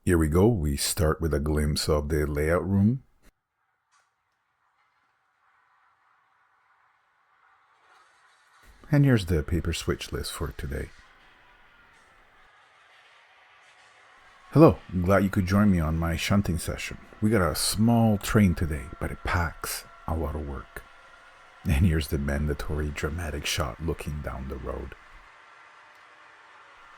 Here we go. We start with a glimpse of the layout room. And here's the paper switch list for today. Hello, glad you could join me on my shunting session. We got a small train today, but it packs a lot of work. And here's the mandatory dramatic shot looking down the road.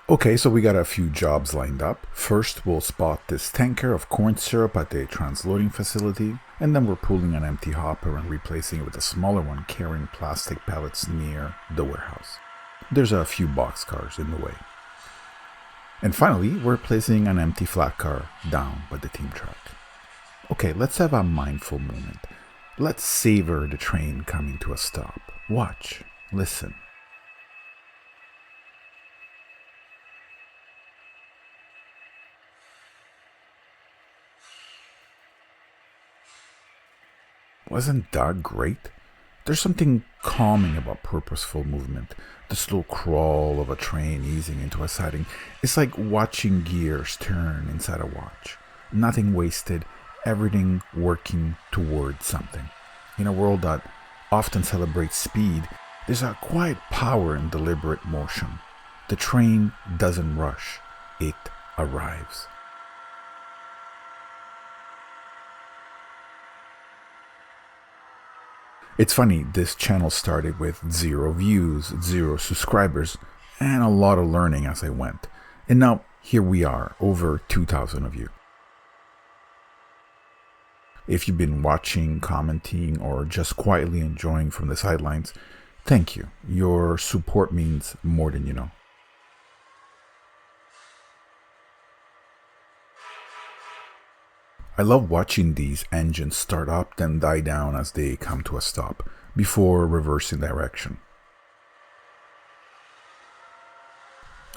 Okay, so we got a few jobs lined up. First, we'll spot this tanker of corn syrup at the transloading facility, and then we're pulling an empty hopper and replacing it with a smaller one carrying plastic pallets near the warehouse. There's a few boxcars in the way. And finally, we're placing an empty flat car down by the team truck. Okay, let's have a mindful moment. Let's savor the train coming to a stop. Watch, listen. Wasn't that great? There's something calming about purposeful movement. The slow crawl of a train easing into a siding. It's like watching gears turn inside a watch. Nothing wasted, everything working towards something. In a world that often celebrates speed, there's a quiet power in deliberate motion. The train doesn't rush, it arrives. It's funny, this channel started with 0 views, 0 subscribers, and a lot of learning as I went. And now, here we are, over 2,000 of you. If you've been watching, commenting, or just quietly enjoying from the sidelines, thank you. Your support means more than you know. I love watching these engines start up then die down as they come to a stop, before reversing direction.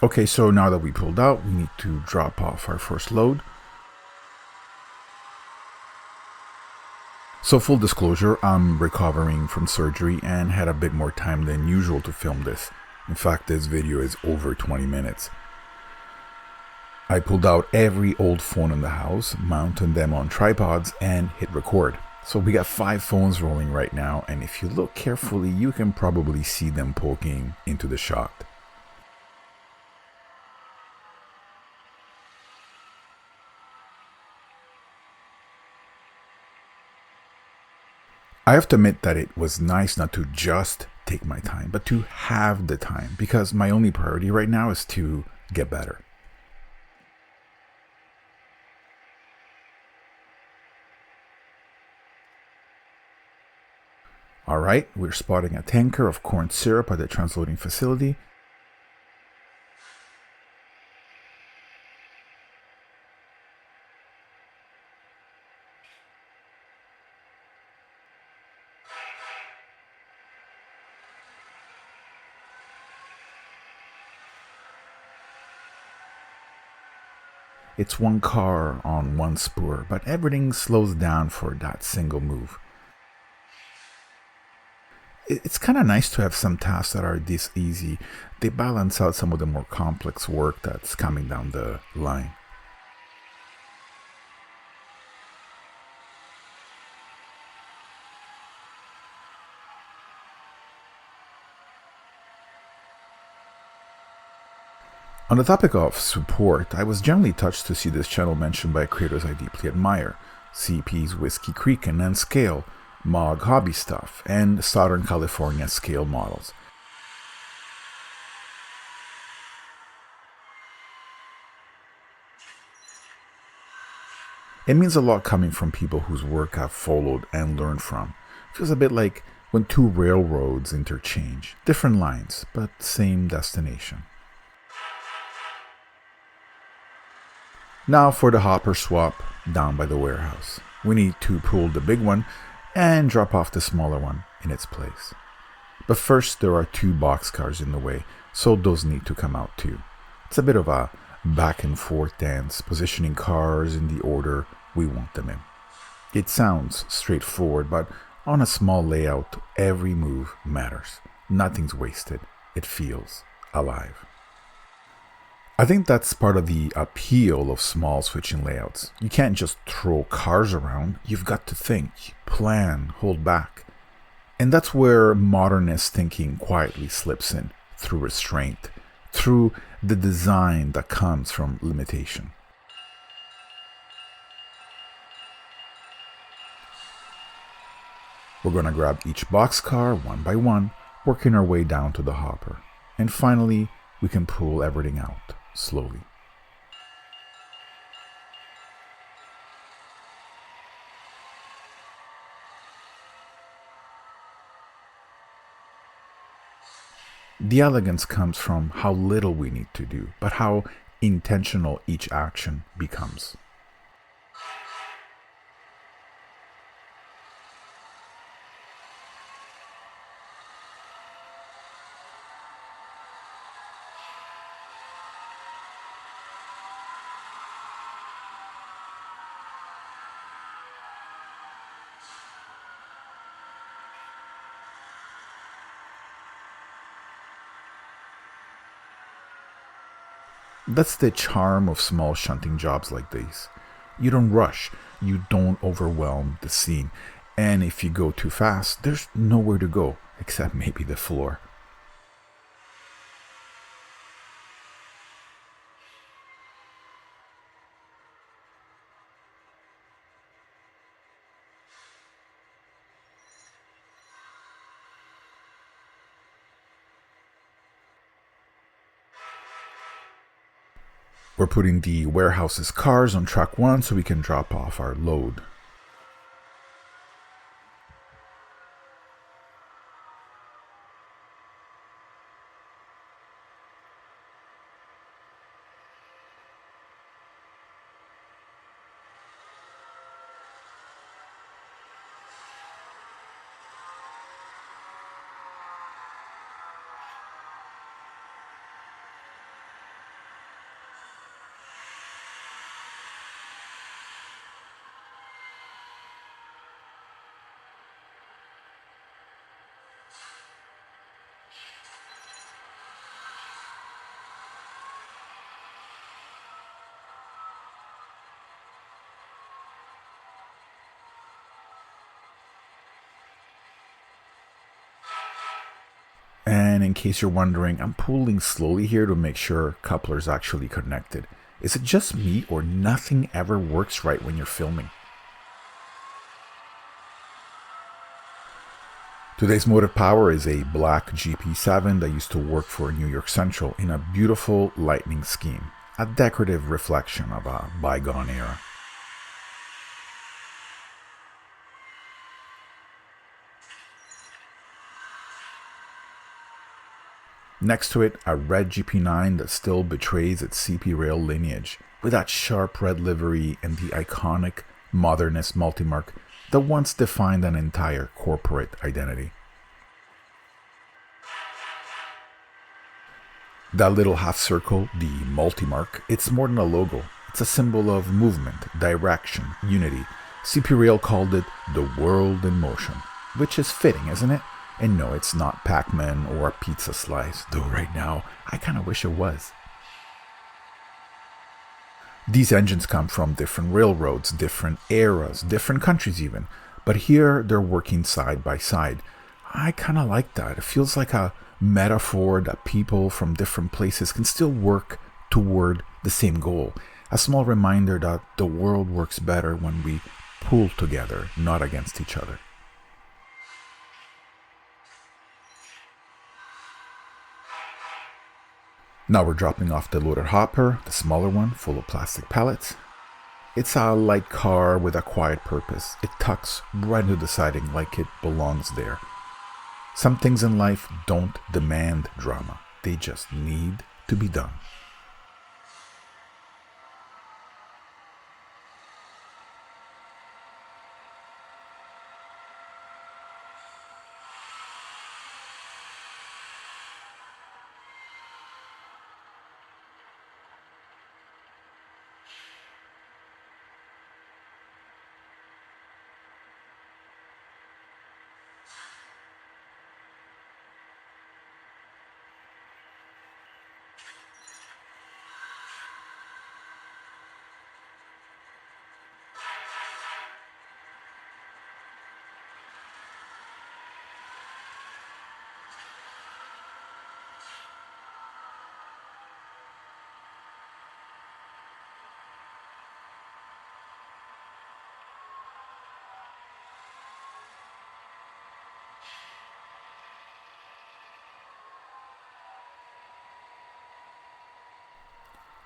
Okay, so now that we pulled out, we need to drop off our first load. So full disclosure, I'm recovering from surgery and had a bit more time than usual to film this. In fact, this video is over 20 minutes. I pulled out every old phone in the house, mounted them on tripods, and hit record. So we got 5 phones rolling right now, and if you look carefully, you can probably see them poking into the shot. I have to admit that it was nice not to just take my time, but to have the time, because my only priority right now is to get better. Alright, we're spotting a tanker of corn syrup at the transloading facility. It's one car on one spur, but everything slows down for that single move. It's kind of nice to have some tasks that are this easy. They balance out some of the more complex work that's coming down the line. On the topic of support, I was generally touched to see this channel mentioned by creators I deeply admire. CP's Whiskey Creek and then Scale, Mog Hobby Stuff, and Southern California Scale Models. It means a lot coming from people whose work I've followed and learned from. It feels a bit like when 2 railroads interchange. Different lines, but same destination. Now for the hopper swap down by the warehouse. We need to pull the big one and drop off the smaller one in its place. But first, there are 2 boxcars in the way, so those need to come out too. It's a bit of a back and forth dance, positioning cars in the order we want them in. It sounds straightforward, but on a small layout, every move matters. Nothing's wasted. It feels alive. I think that's part of the appeal of small switching layouts. You can't just throw cars around, you've got to think, plan, hold back. And that's where modernist thinking quietly slips in, through restraint, through the design that comes from limitation. We're going to grab each boxcar one by one, working our way down to the hopper. And finally, we can pull everything out, slowly. The elegance comes from how little we need to do, but how intentional each action becomes. That's the charm of small shunting jobs like these. You don't rush, you don't overwhelm the scene, and if you go too fast, there's nowhere to go except maybe the floor. We're putting the warehouse's cars on track 1 so we can drop off our load. And in case you're wondering, I'm pulling slowly here to make sure coupler's actually connected. Is it just me or nothing ever works right when you're filming? Today's motive power is a black GP7 that used to work for New York Central in a beautiful lightning scheme, a decorative reflection of a bygone era. Next to it, a red GP9 that still betrays its CP rail lineage, with that sharp red livery and the iconic modernist multimark that once defined an entire corporate identity. That little half circle, the multimark, it's more than a logo. It's a symbol of movement, direction, unity. CP Rail called it the world in motion, which is fitting, isn't it? And no, it's not Pac-Man or a pizza slice, though right now, I kinda wish it was. These engines come from different railroads, different eras, different countries even, but here they're working side by side. I kinda like that. It feels like a metaphor that people from different places can still work toward the same goal. A small reminder that the world works better when we pull together, not against each other. Now we're dropping off the loaded hopper, the smaller one, full of plastic pallets. It's a light car with a quiet purpose. It tucks right into the siding like it belongs there. Some things in life don't demand drama. They just need to be done.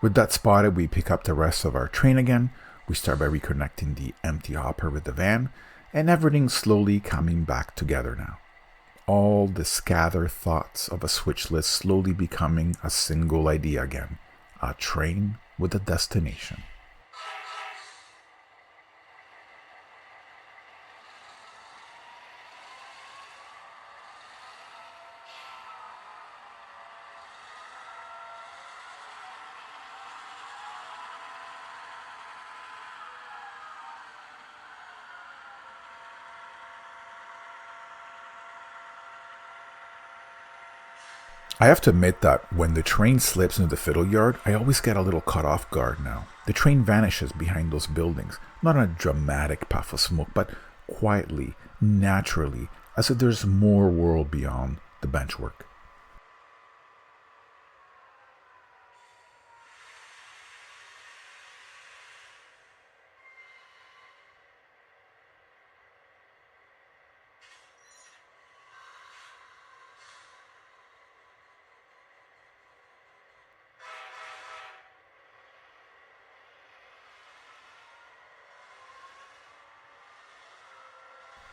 With that spotted, we pick up the rest of our train again. We start by reconnecting the empty hopper with the van, and everything's slowly coming back together now. All the scattered thoughts of a switch list slowly becoming a single idea again. A train with a destination. I have to admit that when the train slips into the fiddle yard, I always get a little caught off guard now. The train vanishes behind those buildings, not in a dramatic puff of smoke, but quietly, naturally, as if there's more world beyond the benchwork.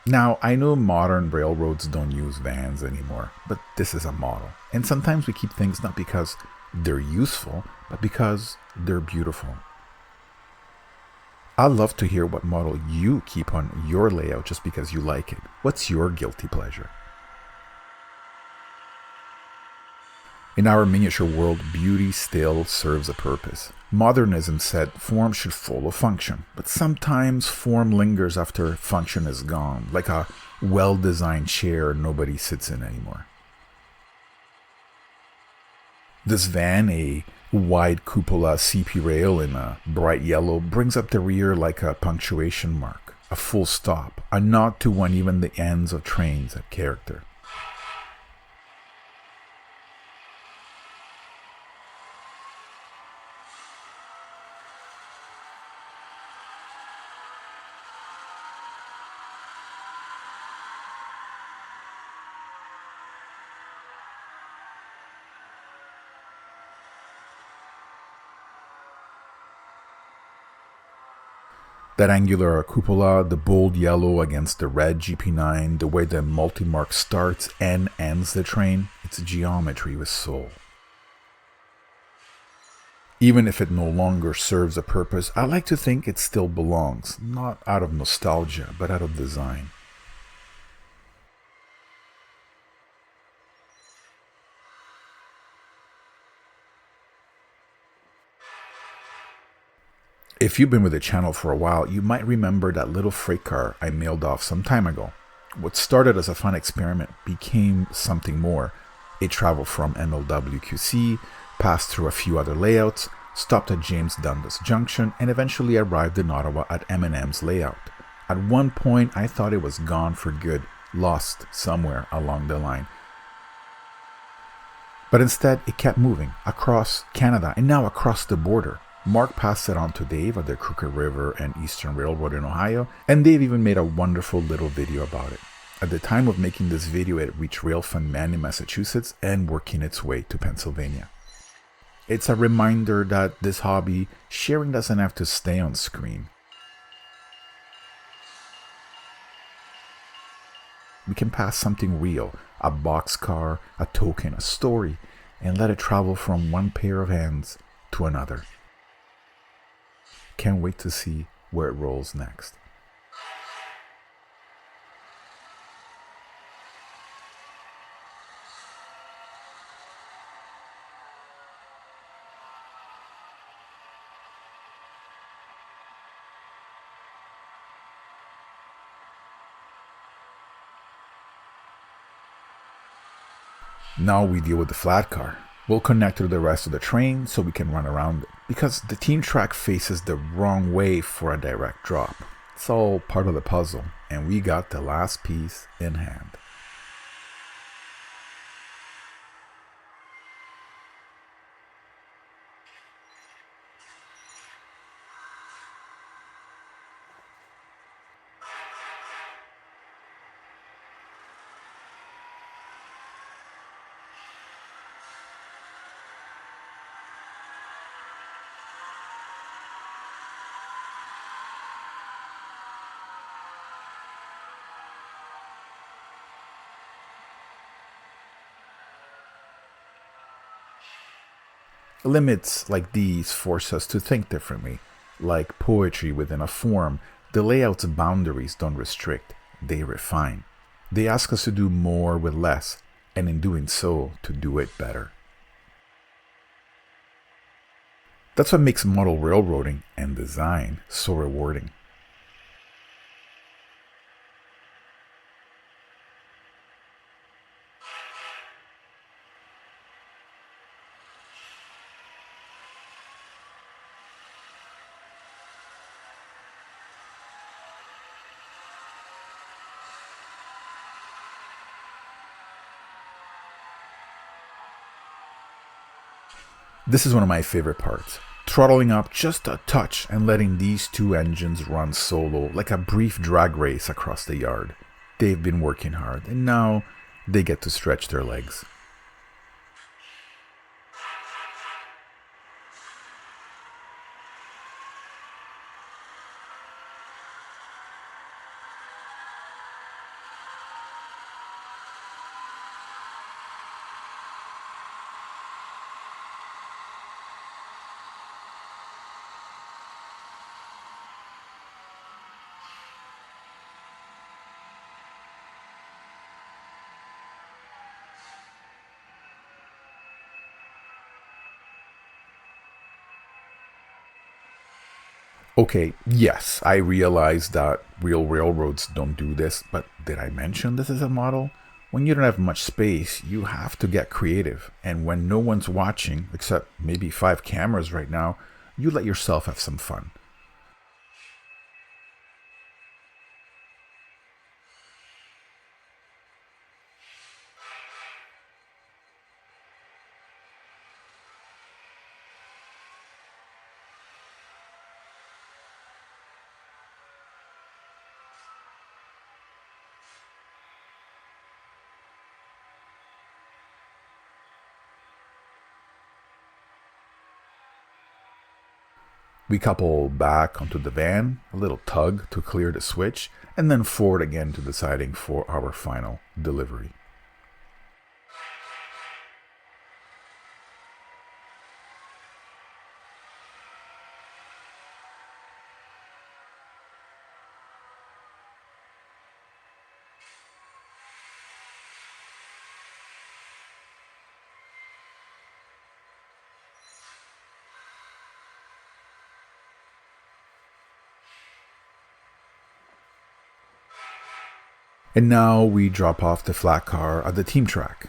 Now, I know modern railroads don't use vans anymore, but this is a model. And sometimes we keep things not because they're useful, but because they're beautiful. I'd love to hear what model you keep on your layout just because you like it. What's your guilty pleasure? In our miniature world, beauty still serves a purpose. Modernism said form should follow function, but sometimes form lingers after function is gone, like a well-designed chair nobody sits in anymore. This van, a wide cupola CP rail in a bright yellow, brings up the rear like a punctuation mark, a full stop, a nod to when even the ends of trains have character. That angular cupola, the bold yellow against the red GP9, the way the multi-mark starts and ends the train, it's geometry with soul. Even if it no longer serves a purpose, I like to think it still belongs, not out of nostalgia, but out of design. If you've been with the channel for a while, you might remember that little freight car I mailed off some time ago. What started as a fun experiment became something more. It traveled from MLWQC, passed through a few other layouts, stopped at James Dundas Junction, and eventually arrived in Ottawa at M&M's layout. At one point, I thought it was gone for good, lost somewhere along the line. But instead, it kept moving across Canada and now across the border. Mark passed it on to Dave at the Crooked River and Eastern Railroad in Ohio, and Dave even made a wonderful little video about it. At the time of making this video, it reached Railfund Man in Massachusetts and working its way to Pennsylvania. It's a reminder that this hobby, sharing doesn't have to stay on screen. We can pass something real, a boxcar, a token, a story, and let it travel from one pair of hands to another. Can't wait to see where it rolls next. Now we deal with the flat car. We'll connect to the rest of the train so we can run around it, because the team track faces the wrong way for a direct drop. It's all part of the puzzle, and we got the last piece in hand. Limits like these force us to think differently. Like poetry within a form, the layout's boundaries don't restrict, they refine. They ask us to do more with less, and in doing so, to do it better. That's what makes model railroading and design so rewarding. This is one of my favorite parts. Throttling up just a touch and letting these two engines run solo like a brief drag race across the yard. They've been working hard and now they get to stretch their legs. Okay, yes, I realize that real railroads don't do this, but did I mention this is a model? When you don't have much space, you have to get creative. And when no one's watching, except maybe 5 cameras right now, you let yourself have some fun. We couple back onto the van, a little tug to clear the switch, and then forward again to the siding for our final delivery. And now we drop off the flat car at the team track.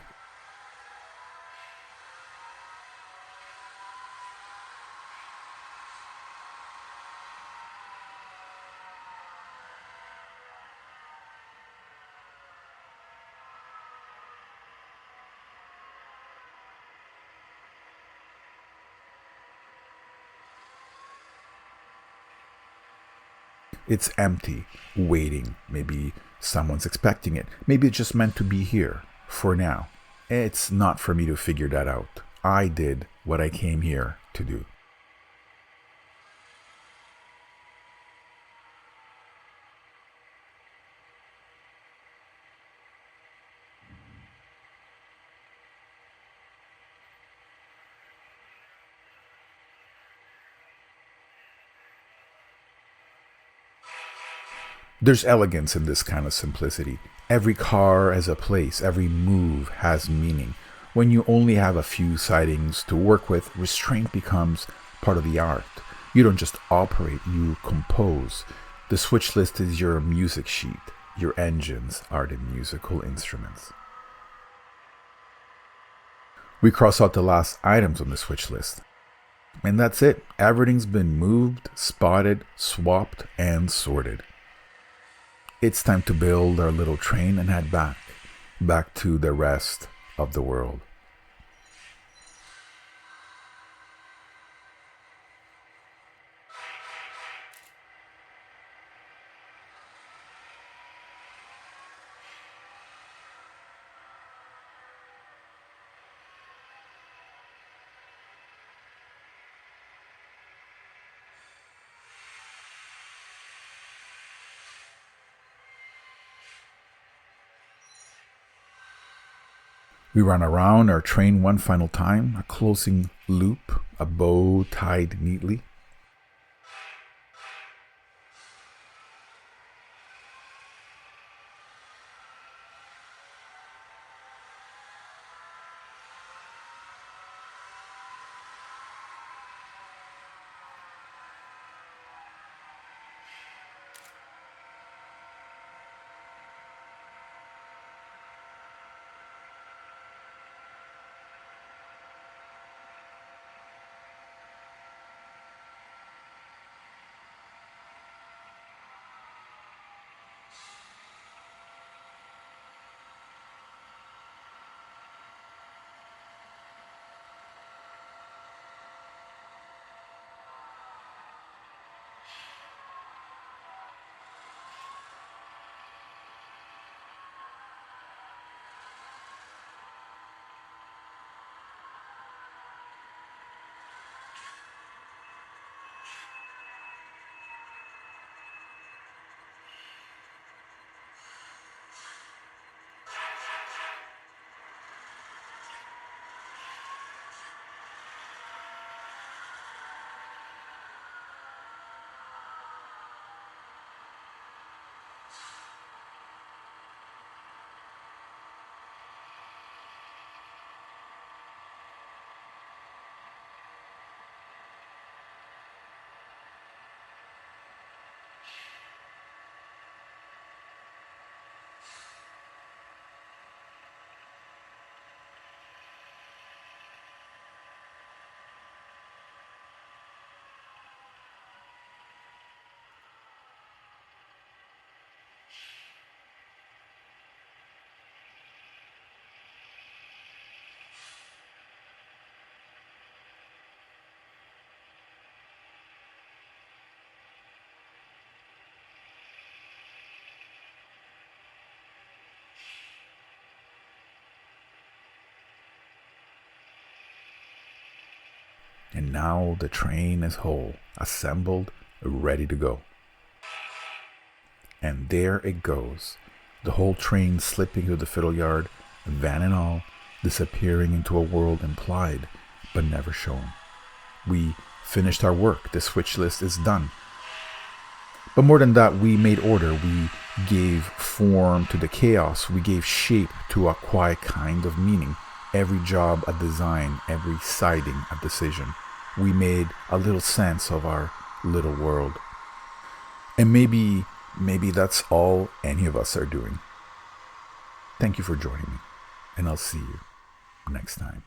It's empty, waiting. Maybe someone's expecting it. Maybe it's just meant to be here, for now. It's not for me to figure that out. I did what I came here to do. There's elegance in this kind of simplicity. Every car has a place, every move has meaning. When you only have a few sidings to work with, restraint becomes part of the art. You don't just operate, you compose. The switch list is your music sheet. Your engines are the musical instruments. We cross out the last items on the switch list. And that's it. Everything's been moved, spotted, swapped, and sorted. It's time to build our little train and head back to the rest of the world. We run around our train one final time, a closing loop, a bow tied neatly. And now the train is whole, assembled, ready to go. And there it goes, the whole train slipping through the fiddle yard, van and all, disappearing into a world implied, but never shown. We finished our work, the switch list is done. But more than that, we made order, we gave form to the chaos, we gave shape to a quiet kind of meaning. Every job a design, every siding a decision. We made a little sense of our little world. And maybe that's all any of us are doing. Thank you for joining me, and I'll see you next time.